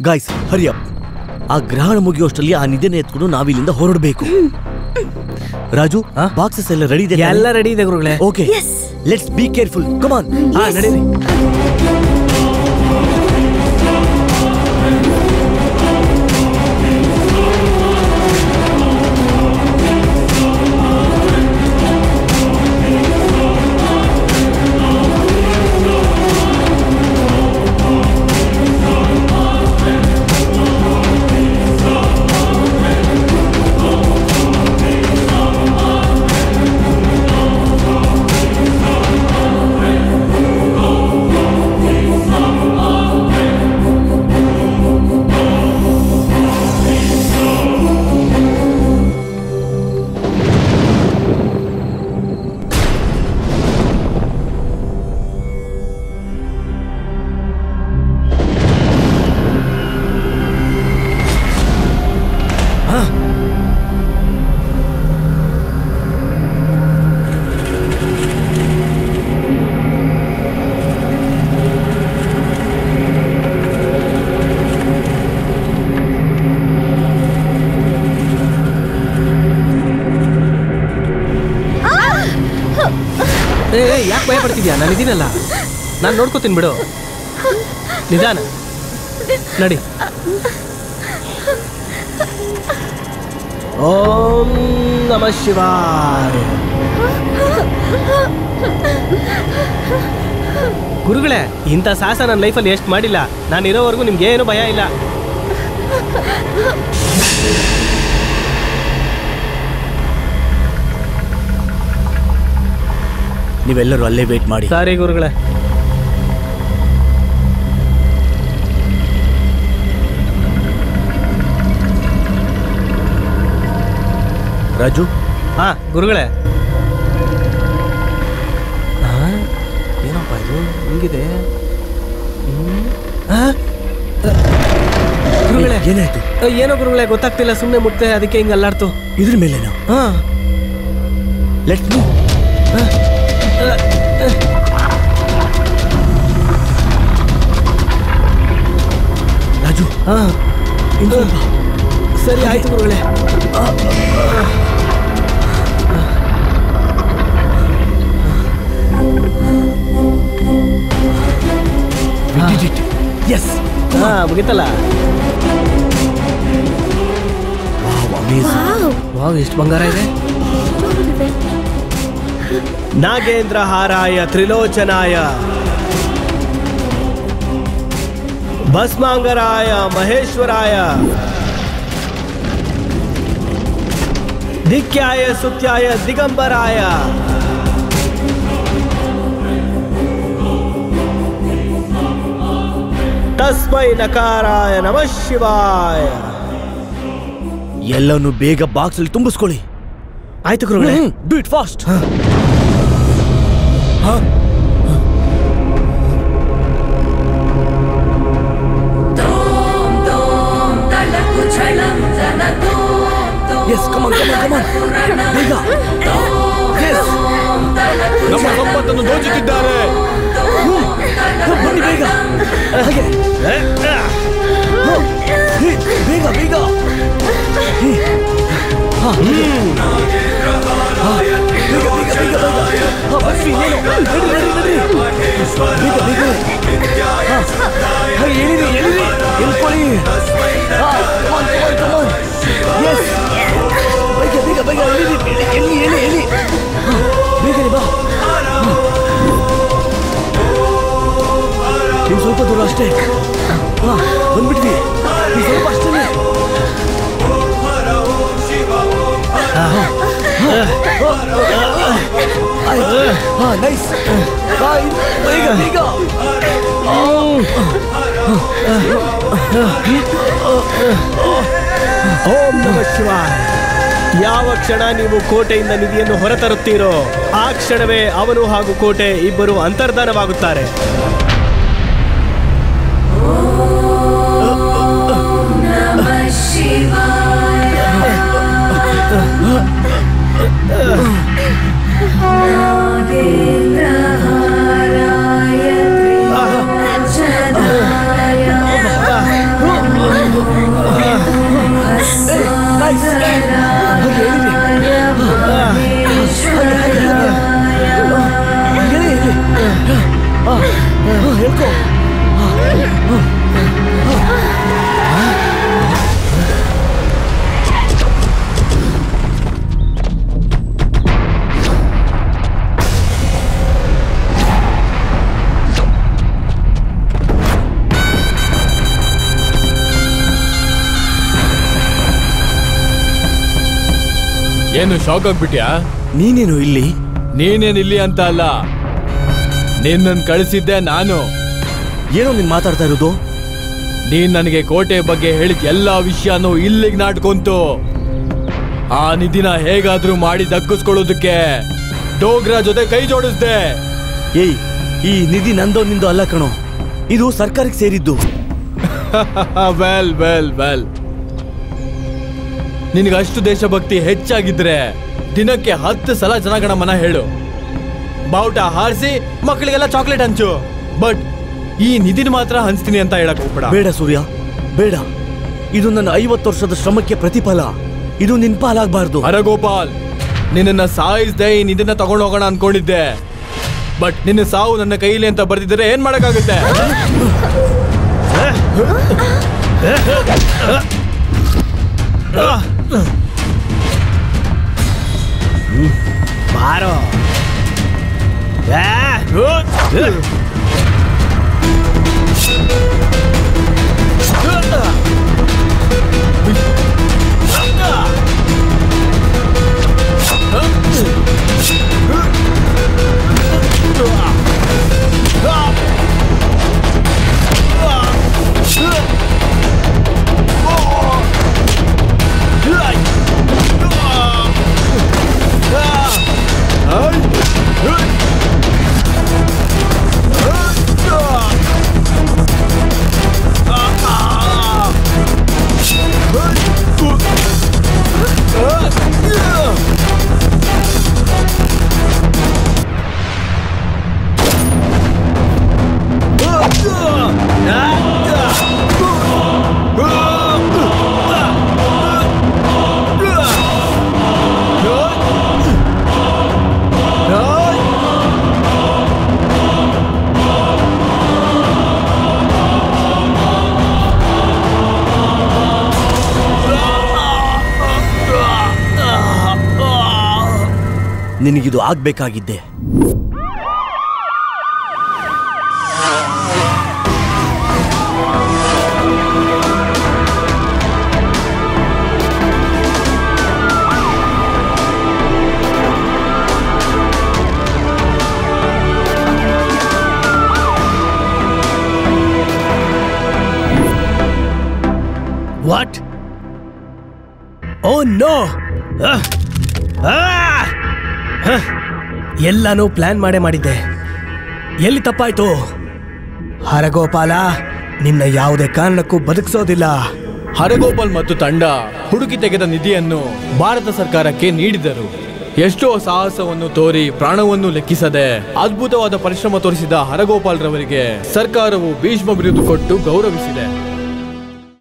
Guys hurry up. ಆ ಗ್ರಹಣ ಮುಗಿಯೋಷ್ಟರಲ್ಲಿ ಆ ನಿದ್ದೆನ ಎತ್ಕೊಂಡು ನಾವಿಲ್ಲಿಂದ ಹೊರಡಬೇಕು. ರಾಜು ಬಾಕ್ಸಸ್ ಎಲ್ಲ ರೆಡಿ ಇದೆ? ಎಲ್ಲ ರೆಡಿ ಇದೆ ಗುರುಗಳೇ. Okay, let's be careful. Come on. ನಡೀರಿ. ಯಾಕೆ ಭಯ ಪಡ್ತಿದ್ಯಾ? ನಾನು ಇದೀನಲ್ಲ, ನಾನು ನೋಡ್ಕೋತೀನಿ ಬಿಡು. ನಿಧಾನ ನಡಿ. ಓಂ ನಮಃ ಶಿವಾಯ. ಗುರುಗಳೇ, ಇಂಥ ಸಾಹಸ ನನ್ನ ಲೈಫಲ್ಲಿ ಎಷ್ಟು ಮಾಡಿಲ್ಲ. ನಾನು ಇರೋವರೆಗೂ ನಿಮ್ಗೆ ಏನು ಭಯ ಇಲ್ಲ. ನೀವೆಲ್ಲರೂ ಅಲ್ಲೇ ವೇಟ್ ಮಾಡಿ. ಸಾರಿ ಗುರುಗಳೇ. ರಾಜು. ಗುರುಗಳೇ. ಏನಪ್ಪ ಇದು ಹಿಂಗಿದೆ? ಗುರುಗಳೇ ಏನಾಯ್ತು? ಏನೋ ಗುರುಗಳೇ ಗೊತ್ತಾಗ್ತಿಲ್ಲ, ಸುಮ್ಮನೆ ಮುಟ್ತೆ, ಅದಕ್ಕೆ ಹಿಂಗೆ ಅಲ್ಲಾಡ್ತು. ಇದ್ರ ಮೇಲೆನಾ? Let's move. ರಾಜು. ಸರಿ ಆಯ್ತು ಗುರುಗಳೇ. ಎಸ್, ಮುಗಿತಲ್ಲ. ವಾವ್, ಎಷ್ಟು ಬಂಗಾರ ಇದೆ. ನಾಗೇಂದ್ರ ಹಾರಾಯ ತ್ರಿಲೋಚನಾಯ ಭಸ್ಮಾಂಗರಾಯ ಮಹೇಶ್ವರಾಯ ದಿಕ್ಯಾಯ ಸುತ್ಯಾಯ ದಿಗಂಬರಾಯ ತಸ್ಮೈ ನಕಾರಾಯ ನಮಃ ಶಿವಾಯ. ಎಲ್ಲನೂ ಬೇಗ ಬಾಕ್ಸ್ ಅಲ್ಲಿ ತುಂಬಿಸ್ಕೊಳ್ಳಿ. ಆಯ್ತು ಗುರುಗಳೇ. Do it fast. ಎಸ್, ಕಮಾನ್ ಕಮಾನ್ ಕಮಾನ್, ಬೇಗ. ಎಸ್, ನಮ್ಮ ಸಂಪತ್ತನ್ನು ದೋಚುತ್ತಿದ್ದಾರೆ. ಬನ್ನಿ ಬೇಗ. ಹಾಗೆ ಬೇಗ ಬೇಗ. ಸ್ವಲ್ಪ ದೂರ ಅಷ್ಟೇ. ಬಂದ್ಬಿಟ್ವಿ. ಸ್ವಲ್ಪ ಅಷ್ಟೇ. ನೈಸ್. ಬೇಗ ಬೇಗ. ಓಂ ನಮಃ ಶಿವಾಯ. ಯಾವ ಕ್ಷಣ ನೀವು ಕೋಟೆಯಿಂದ ನಿಧಿಯನ್ನು ಹೊರತರುತ್ತೀರೋ ಆ ಕ್ಷಣವೇ ಅವನು ಹಾಗೂ ಕೋಟೆ ಇಬ್ಬರು ಅಂತರ್ಧಾನವಾಗುತ್ತಾರೆ. ಹೇಳ್ಕೊ. ಏನು ಶಾಕ್ ಆಗ್ಬಿಟ್ಯಾ? ನೀನೇನು ಇಲ್ಲಿ? ನೀನೇನಿಲ್ಲಿ ಅಂತ ಅಲ್ಲ, ನಿನ್ನನ್ನು ಕಳಿಸಿದ್ದೆ ನಾನು. ಏನೋ ನೀನ್ ಮಾತಾಡ್ತಾ ಇರೋದು? ನೀನ್ ನನಗೆ ಕೋಟೆ ಬಗ್ಗೆ ಹೇಳಿದ ಎಲ್ಲಾ ವಿಷಯನೂ ಇಲ್ಲಿಗೆ ನಾಟ್ಕೊಂತು. ಆ ನಿಧಿನ ಹೇಗಾದ್ರೂ ಮಾಡಿ ದಕ್ಕಿಸ್ಕೊಳ್ಳೋದಕ್ಕೆ ಡೋಗ್ರಾ ಜೊತೆ ಕೈ ಜೋಡಿಸ್ದೆ. ಏಯ್, ಈ ನಿಧಿ ನಂದೋ ನಿಂದೋ ಅಲ್ಲ ಕಣೋ, ಇದು ಸರ್ಕಾರಕ್ಕೆ ಸೇರಿದ್ದು. ವೆಲ್ ವೆಲ್ ವೆಲ್, ನಿನಗಷ್ಟು ದೇಶಭಕ್ತಿ ಹೆಚ್ಚಾಗಿದ್ರೆ ದಿನಕ್ಕೆ 10 ಸಲ ಜನಗಣಮನ ಹೇಳು, ಬಾವುಟ ಹಾರಿಸಿ ಮಕ್ಕಳಿಗೆಲ್ಲ ಚಾಕ್ಲೇಟ್ ಹಂಚು. ಬಟ್ ಈ ನಿಧಿನ ಮಾತ್ರ ಹಂಚ್ತೀನಿ ಅಂತ ಹೇಳಕ್ ಹೋಗ್ಬೇಡ. ಬೇಡ ಸೂರ್ಯ, ಬೇಡ. ಇದು ನನ್ನ 50 ವರ್ಷದ ಶ್ರಮಕ್ಕೆ ಪ್ರತಿಫಲ. ಇದು ನಿನ್ ಪಾಲಾಗಬಾರ್ದು. ಹರಗೋಪಾಲ್, ನಿನ್ನ ಸಾಯಿಸ್ದೆ ಈ ನಿಧಿನ ತಗೊಂಡು ಹೋಗೋಣ ಅನ್ಕೊಂಡಿದ್ದೆ. ಬಟ್ ನಿನ್ನ ಸಾವು ನನ್ನ ಕೈಲಿ ಅಂತ ಬರ್ದಿದ್ರೆ ಏನ್ ಮಾಡಕ್ಕಾಗುತ್ತೆ? ಬಾರೋ. ನಿನಗಿದು ಆಗ್ಬೇಕಾಗಿದ್ದೆ. ವಾಟ್? Oh no! ಎಲ್ಲಾನು ಪ್ಲಾನ್ ಮಾಡಿದ್ದೆ. ಎಲ್ಲಿ ತಪ್ಪಾಯ್ತು? ಹರಗೋಪಾಲ, ನಿನ್ನ ಯಾವುದೇ ಕಾರಣಕ್ಕೂ ಬದುಕಿಸೋದಿಲ್ಲ. ಹರಗೋಪಾಲ್ ಮತ್ತು ತಂಡ ಹುಡುಕಿ ತೆಗೆದ ನಿಧಿಯನ್ನು ಭಾರತ ಸರ್ಕಾರಕ್ಕೆ ನೀಡಿದರು. ಎಷ್ಟೋ ಸಾಹಸವನ್ನು ತೋರಿ ಪ್ರಾಣವನ್ನು ಲೆಕ್ಕಿಸದೆ ಅದ್ಭುತವಾದ ಪರಿಶ್ರಮ ತೋರಿಸಿದ ಹರಗೋಪಾಲ್ ರವರಿಗೆ ಸರ್ಕಾರವು ಭೀಷ್ಮ ಬಿರುದು ಕೊಟ್ಟು ಗೌರವಿಸಿದೆ.